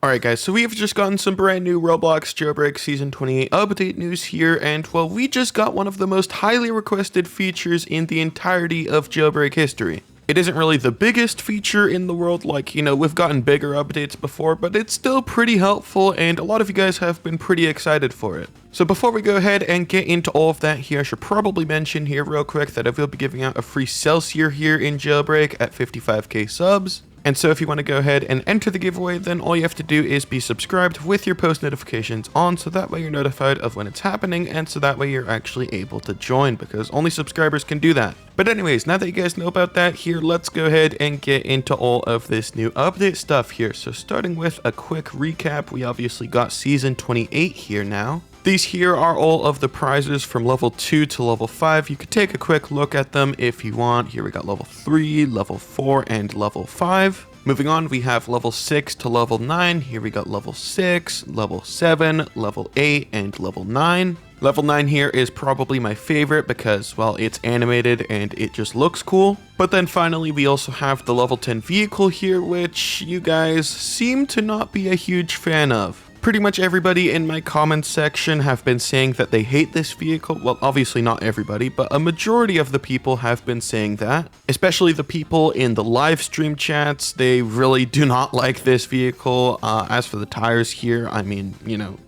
Alright guys, so we've just gotten some brand new Roblox Jailbreak Season 28 update news here, and well, we just got one of the most highly requested features in the entirety of Jailbreak history. It isn't really the biggest feature in the world, like, we've gotten bigger updates before, but it's still pretty helpful, and a lot of you guys have been pretty excited for it. So before we go ahead and get into all of that here, I should probably mention here real quick that I will be giving out a free Celsius here in Jailbreak at 55k subs. And so if you want to go ahead and enter the giveaway, then all you have to do is be subscribed with your post notifications on, so that way you're notified of when it's happening, and so that way you're actually able to join, because only subscribers can do that. But anyways, now that you guys know about that here, let's go ahead and get into all of this new update stuff here. So starting with a quick recap, we obviously got Season 28 here now. These here are all of the prizes from level 2 to level 5. You could take a quick look at them if you want. Here we got level 3, level 4, and level 5. Moving on, we have level 6 to level 9. Here we got level 6, level 7, level 8, and level 9. Level 9 here is probably my favorite because, well, it's animated and it just looks cool. But then finally, we also have the level 10 vehicle here, which you guys seem to not be a huge fan of. Pretty much everybody in my comments section have been saying that they hate this vehicle. Well, obviously not everybody, but a majority of the people have been saying that. Especially the people in the live stream chats, they really do not like this vehicle. As for the tires here, I mean,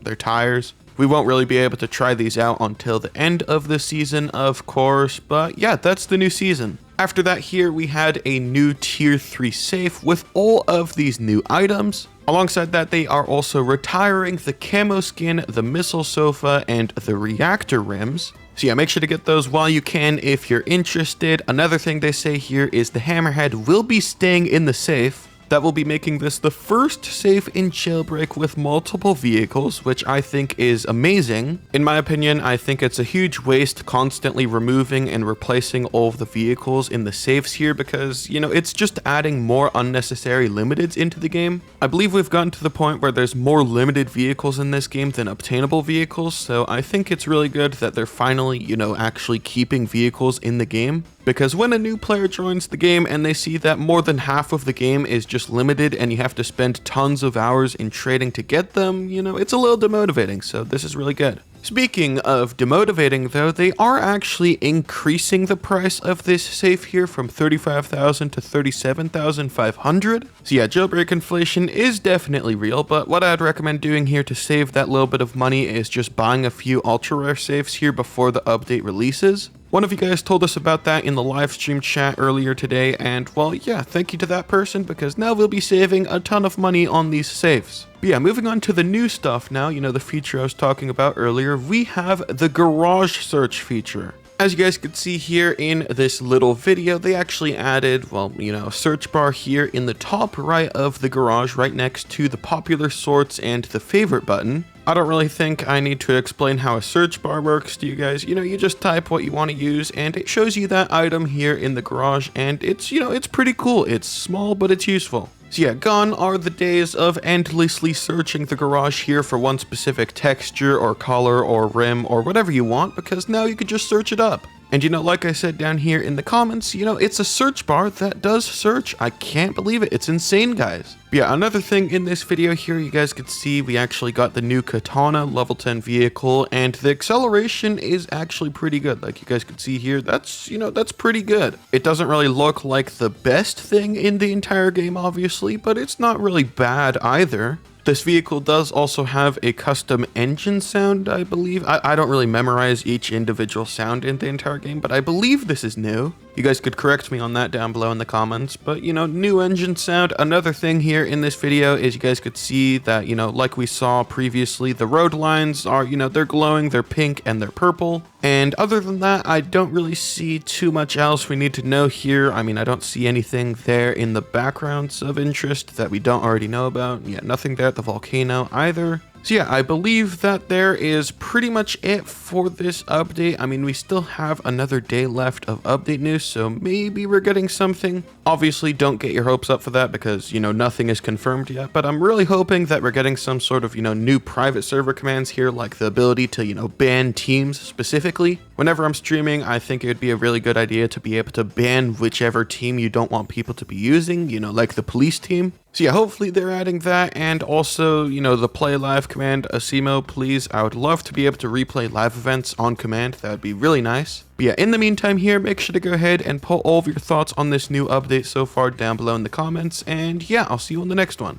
they're tires. We won't really be able to try these out until the end of the season, of course, but yeah, that's the new season. After that here, we had a new tier 3 safe with all of these new items. Alongside that, they are also retiring the camo skin, the missile sofa, and the reactor rims. So yeah, make sure to get those while you can if you're interested. Another thing they say here is the hammerhead will be staying in the safe. That will be making this the first safe in Jailbreak with multiple vehicles, which I think is amazing. In my opinion, I think it's a huge waste constantly removing and replacing all of the vehicles in the safes here because, it's just adding more unnecessary limiteds into the game. I believe we've gotten to the point where there's more limited vehicles in this game than obtainable vehicles, so I think it's really good that they're finally, actually keeping vehicles in the game. Because when a new player joins the game and they see that more than half of the game is just limited and you have to spend tons of hours in trading to get them, it's a little demotivating, so this is really good. Speaking of demotivating though, they are actually increasing the price of this safe here from 35,000 to 37,500. So yeah, jailbreak inflation is definitely real, but what I'd recommend doing here to save that little bit of money is just buying a few ultra rare safes here before the update releases. One of you guys told us about that in the live stream chat earlier today, and well, yeah, thank you to that person because now we'll be saving a ton of money on these safes. But yeah, moving on to the new stuff now, the feature I was talking about earlier, we have the garage search feature. As you guys could see here in this little video, they actually added, well, a search bar here in the top right of the garage right next to the popular sorts and the favorite button. I don't really think I need to explain how a search bar works to you guys. You just type what you want to use and it shows you that item here in the garage, and it's, it's pretty cool. It's small, but it's useful. So yeah, gone are the days of endlessly searching the garage here for one specific texture or color or rim or whatever you want, because now you can just search it up. And like I said down here in the comments, it's a search bar that does search. I can't believe it. It's insane, guys. But yeah, another thing in this video here, you guys could see we actually got the new Katana level 10 vehicle, and the acceleration is actually pretty good. Like you guys could see here, that's pretty good. It doesn't really look like the best thing in the entire game, obviously, but it's not really bad either. This vehicle does also have a custom engine sound, I believe. I don't really memorize each individual sound in the entire game, but I believe this is new. You guys could correct me on that down below in the comments, but new engine sound. Another thing here in this video is you guys could see that, like we saw previously, the road lines are, they're glowing, they're pink, and they're purple. And other than that, I don't really see too much else we need to know here. I mean, I don't see anything there in the backgrounds of interest that we don't already know about. Yeah, nothing there at the volcano either. So yeah, I believe that there is pretty much it for this update. I mean, we still have another day left of update news, so maybe we're getting something. Obviously, don't get your hopes up for that because, nothing is confirmed yet, but I'm really hoping that we're getting some sort of, new private server commands here, like the ability to, ban teams specifically. Whenever I'm streaming, I think it would be a really good idea to be able to ban whichever team you don't want people to be using, like the police team. So yeah, hopefully they're adding that, and also, the play live command, Asimo, please. I would love to be able to replay live events on command. That would be really nice. But yeah, in the meantime here, make sure to go ahead and put all of your thoughts on this new update so far down below in the comments, and yeah, I'll see you on the next one.